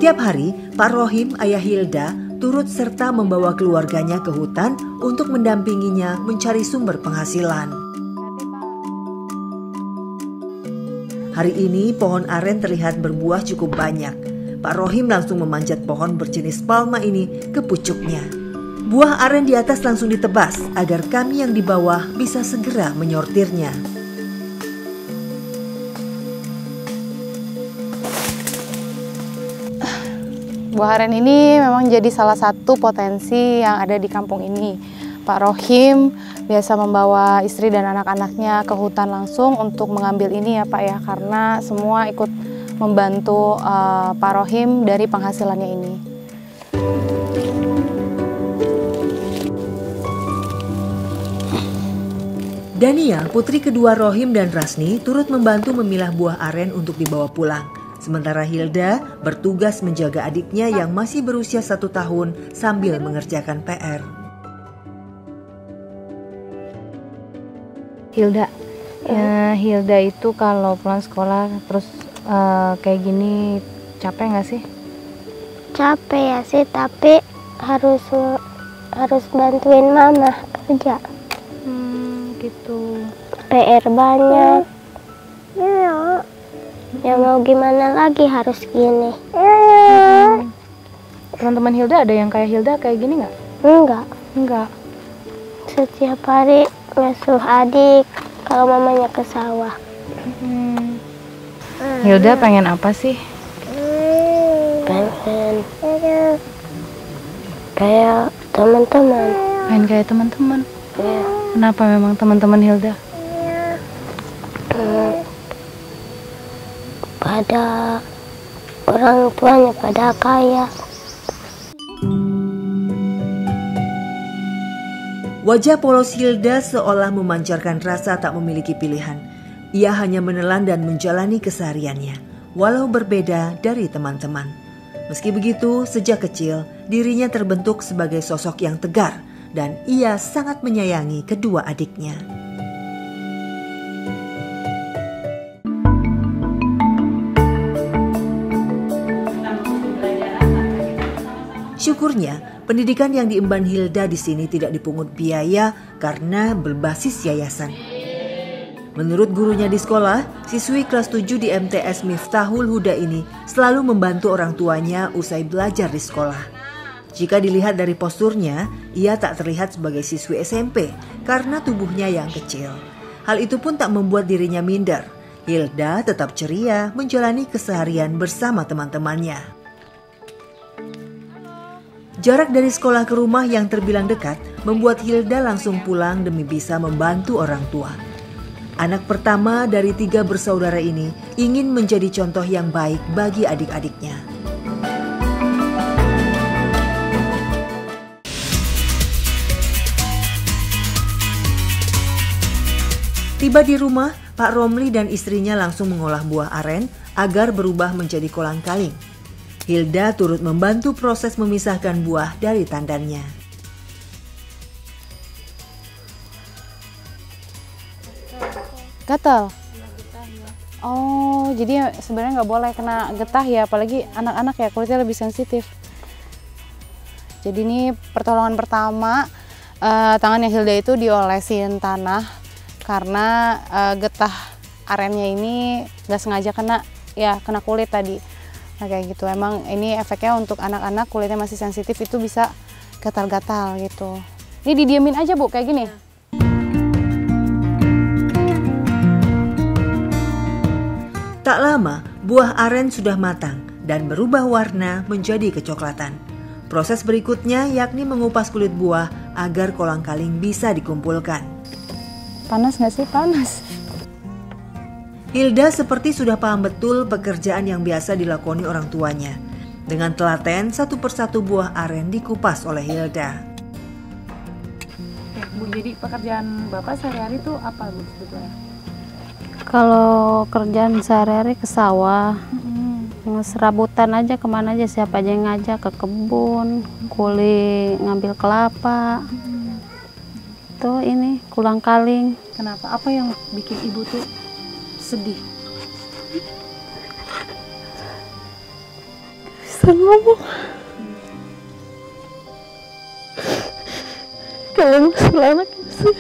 Setiap hari, Pak Rohim, ayah Hilda, turut serta membawa keluarganya ke hutan untuk mendampinginya mencari sumber penghasilan. Hari ini pohon aren terlihat berbuah cukup banyak. Pak Rohim langsung memanjat pohon berjenis palma ini ke pucuknya. Buah aren di atas langsung ditebas agar kami yang di bawah bisa segera menyortirnya. Buah aren ini memang jadi salah satu potensi yang ada di kampung ini. Pak Rohim biasa membawa istri dan anak-anaknya ke hutan langsung untuk mengambil ini ya Pak ya, karena semua ikut membantu Pak Rohim dari penghasilannya ini. Dania, putri kedua Rohim dan Rasni, turut membantu memilah buah aren untuk dibawa pulang. Sementara Hilda bertugas menjaga adiknya yang masih berusia 1 tahun sambil mengerjakan PR. Hilda itu kalau pulang sekolah terus kayak gini capek nggak sih? Capek ya sih, tapi harus bantuin mama kerja. Gitu. PR banyak. Ya mau gimana lagi, harus gini. Teman-teman Hilda ada yang kayak Hilda kayak gini nggak? Enggak. Setiap hari ngasuh adik kalau mamanya ke sawah. Hilda pengen apa sih? Pengen kayak teman-teman. Pengen kayak teman-teman. Ya. Kenapa memang teman-teman Hilda? Pada orang tuanya pada kaya. Wajah polos Hilda seolah memancarkan rasa tak memiliki pilihan. Ia hanya menelan dan menjalani kesehariannya, walau berbeda dari teman-teman. Meski begitu, sejak kecil dirinya terbentuk sebagai sosok yang tegar dan ia sangat menyayangi kedua adiknya. Syukurnya, pendidikan yang diemban Hilda di sini tidak dipungut biaya karena berbasis yayasan. Menurut gurunya di sekolah, siswi kelas 7 di MTS Miftahul Huda ini selalu membantu orang tuanya usai belajar di sekolah. Jika dilihat dari posturnya, ia tak terlihat sebagai siswi SMP karena tubuhnya yang kecil. Hal itu pun tak membuat dirinya minder. Hilda tetap ceria menjalani keseharian bersama teman-temannya. Jarak dari sekolah ke rumah yang terbilang dekat membuat Hilda langsung pulang demi bisa membantu orang tua. Anak pertama dari 3 bersaudara ini ingin menjadi contoh yang baik bagi adik-adiknya. Tiba di rumah, Pak Romli dan istrinya langsung mengolah buah aren agar berubah menjadi kolang-kaling. Hilda turut membantu proses memisahkan buah dari tandannya. Gatal? Oh, jadi sebenarnya nggak boleh kena getah ya, apalagi anak-anak ya, kulitnya lebih sensitif. Jadi ini pertolongan pertama, tangannya Hilda itu diolesin tanah karena getah arennya ini nggak sengaja kena kulit tadi. Nah kayak gitu, emang ini efeknya untuk anak-anak kulitnya masih sensitif itu bisa gatal-gatal gitu. Ini didiemin aja Bu, kayak gini. Tak lama, buah aren sudah matang dan berubah warna menjadi kecoklatan. Proses berikutnya yakni mengupas kulit buah agar kolang-kaling bisa dikumpulkan. Panas nggak sih? Panas. Hilda seperti sudah paham betul pekerjaan yang biasa dilakoni orang tuanya. Dengan telaten, satu persatu buah aren dikupas oleh Hilda. Bu, jadi pekerjaan Bapak sehari-hari itu apa Bu sebetulnya? Kalau kerjaan sehari-hari ke sawah, serabutan aja kemana aja, siapa aja yang ngajak, ke kebun, kuli ngambil kelapa. Tuh ini kulang-kaling. Kenapa? Apa yang bikin Ibu tuh sedih? bisa ngomong. Kalau masalah anak saya,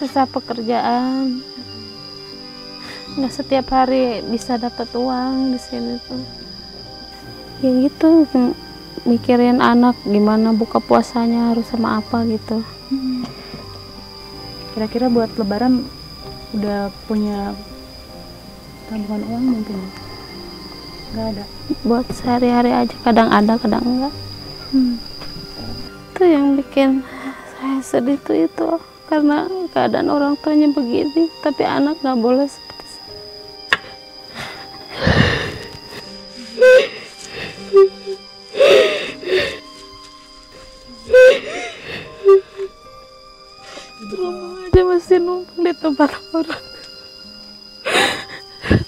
susah pekerjaan, nggak setiap hari bisa dapat uang di sini tuh. Ya gitu, mikirin anak gimana buka puasanya harus sama apa gitu. Kira-kira buat Lebaran udah punya tabungan uang mungkin? Nggak ada? Buat sehari-hari aja, kadang ada kadang enggak. Itu yang bikin saya sedih tuh itu, karena keadaan orang tuanya begini, tapi anak nggak boleh seperti saya. Rumah aja masih numpang di tempat orang,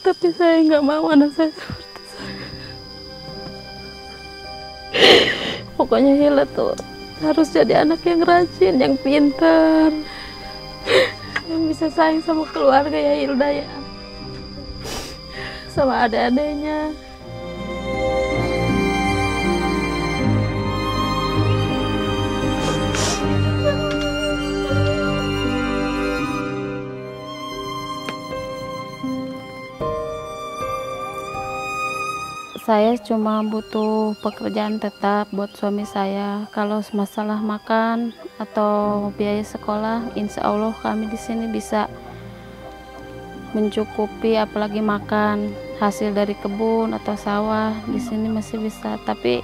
tapi saya nggak mau anak saya seperti saya. Pokoknya Hilda tuh harus jadi anak yang rajin, yang pintar, yang bisa sayang sama keluarga ya Hilda ya, sama adik-adiknya. Saya cuma butuh pekerjaan tetap buat suami saya. Kalau masalah makan atau biaya sekolah, insya Allah kami di sini bisa mencukupi, apalagi makan hasil dari kebun atau sawah di sini masih bisa. Tapi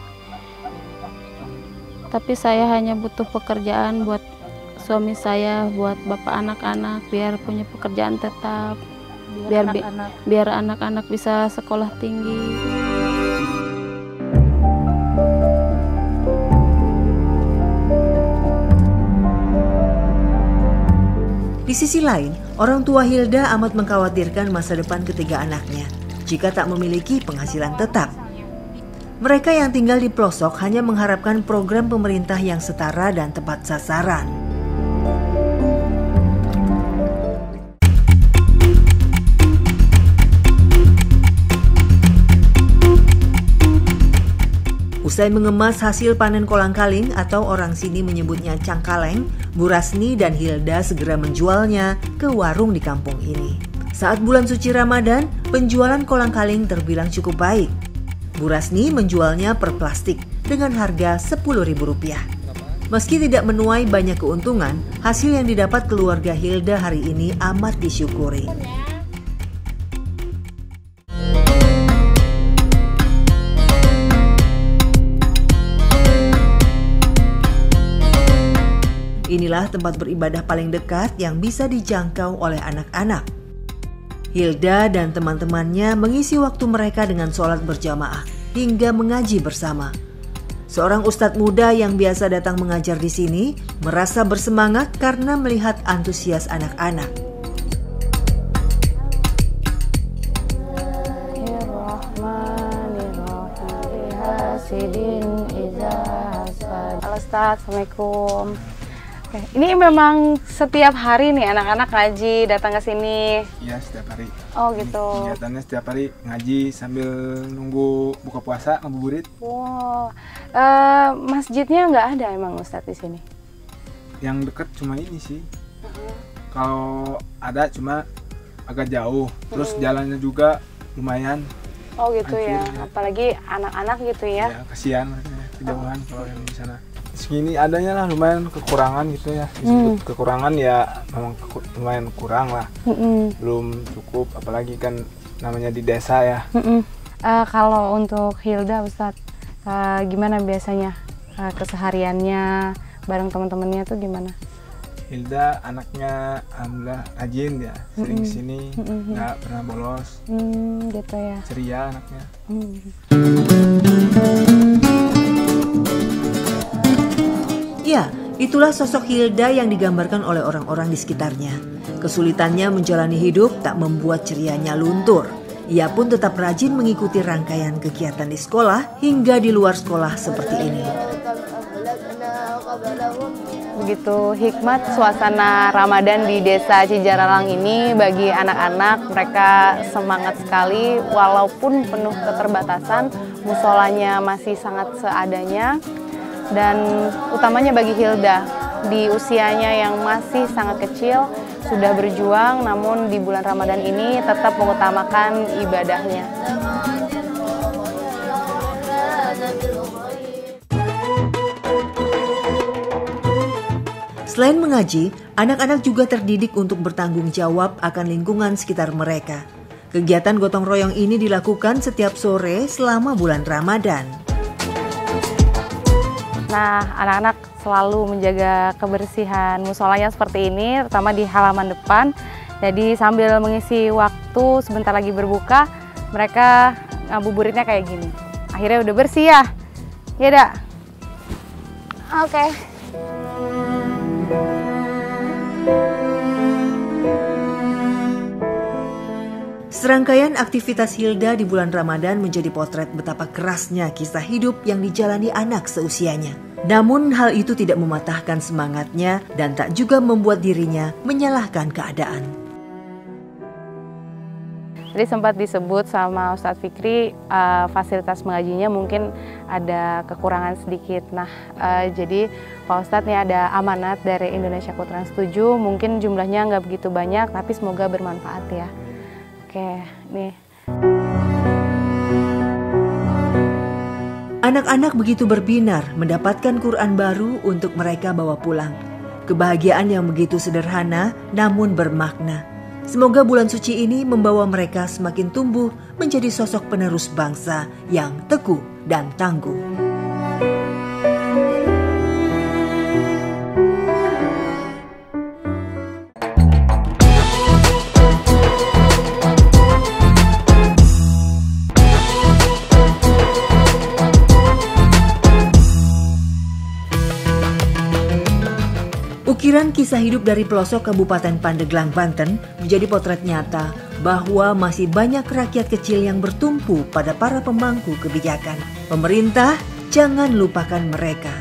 saya hanya butuh pekerjaan buat suami saya, buat bapak anak-anak, biar punya pekerjaan tetap, biar anak-anak bisa sekolah tinggi. Di sisi lain, orang tua Hilda amat mengkhawatirkan masa depan ketiga anaknya jika tak memiliki penghasilan tetap. Mereka yang tinggal di pelosok hanya mengharapkan program pemerintah yang setara dan tepat sasaran. Usai mengemas hasil panen kolang-kaling atau orang sini menyebutnya cangkaleng, Bu Rasni dan Hilda segera menjualnya ke warung di kampung ini. Saat bulan suci Ramadan, penjualan kolang-kaling terbilang cukup baik. Bu Rasni menjualnya per plastik dengan harga Rp10.000. Meski tidak menuai banyak keuntungan, hasil yang didapat keluarga Hilda hari ini amat disyukuri. Inilah tempat beribadah paling dekat yang bisa dijangkau oleh anak-anak. Hilda dan teman-temannya mengisi waktu mereka dengan sholat berjamaah hingga mengaji bersama. Seorang ustadz muda yang biasa datang mengajar di sini merasa bersemangat karena melihat antusias anak-anak. Halo Ustadz, Assalamualaikum. Oke, ini memang setiap hari nih anak-anak ngaji datang ke sini? Iya, setiap hari. Oh gitu. Kegiatannya setiap hari ngaji sambil nunggu buka puasa, ngabuburit. Wow. Masjidnya nggak ada emang Ustadz di sini? Yang dekat cuma ini sih. Kalau ada cuma agak jauh. Terus jalannya juga lumayan. Oh gitu hancur, ya. Apalagi anak-anak gitu ya. Ya, kasihan kejauhan kalau yang di sana. Segini adanya lah, lumayan kekurangan gitu ya. Disebut kekurangan ya memang lumayan kurang lah. Belum cukup, apalagi kan namanya di desa ya. Kalau untuk Hilda Ustadz, gimana biasanya kesehariannya bareng teman-temannya tuh gimana? Hilda anaknya alhamdulillah rajin ya, sering kesini, nggak pernah bolos. Gitu ya. Ceria anaknya. Ya, itulah sosok Hilda yang digambarkan oleh orang-orang di sekitarnya. Kesulitannya menjalani hidup tak membuat cerianya luntur. Ia pun tetap rajin mengikuti rangkaian kegiatan di sekolah hingga di luar sekolah seperti ini. Begitu hikmat suasana Ramadan di Desa Cijaralang ini bagi anak-anak. Mereka semangat sekali walaupun penuh keterbatasan, musolanya masih sangat seadanya. Dan utamanya bagi Hilda, di usianya yang masih sangat kecil, sudah berjuang namun di bulan Ramadan ini tetap mengutamakan ibadahnya. Selain mengaji, anak-anak juga terdidik untuk bertanggung jawab akan lingkungan sekitar mereka. Kegiatan gotong royong ini dilakukan setiap sore selama bulan Ramadan. Nah, anak-anak selalu menjaga kebersihan musolanya seperti ini, terutama di halaman depan. Jadi sambil mengisi waktu sebentar lagi berbuka, mereka ngabuburitnya kayak gini. Akhirnya udah bersih ya? Ya, Dak? Oke. Serangkaian aktivitas Hilda di bulan Ramadan menjadi potret betapa kerasnya kisah hidup yang dijalani anak seusianya. Namun hal itu tidak mematahkan semangatnya dan tak juga membuat dirinya menyalahkan keadaan. Tadi sempat disebut sama Ustadz Fikri, fasilitas mengajinya mungkin ada kekurangan sedikit. Nah, jadi Pak Ustadz nih ada amanat dari Indonesia Ku-Trans 7, mungkin jumlahnya nggak begitu banyak, tapi semoga bermanfaat ya. Oke, nih. Anak-anak begitu berbinar mendapatkan Quran baru untuk mereka bawa pulang. Kebahagiaan yang begitu sederhana namun bermakna. Semoga bulan suci ini membawa mereka semakin tumbuh menjadi sosok penerus bangsa yang teguh dan tangguh. Ukiran kisah hidup dari pelosok Kabupaten Pandeglang, Banten menjadi potret nyata bahwa masih banyak rakyat kecil yang bertumpu pada para pemangku kebijakan. Pemerintah jangan lupakan mereka.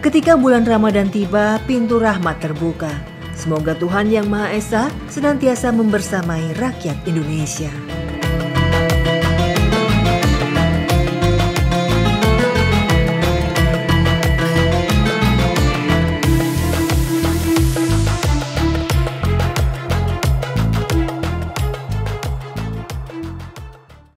Ketika bulan Ramadan tiba, pintu rahmat terbuka. Semoga Tuhan Yang Maha Esa senantiasa membersamai rakyat Indonesia.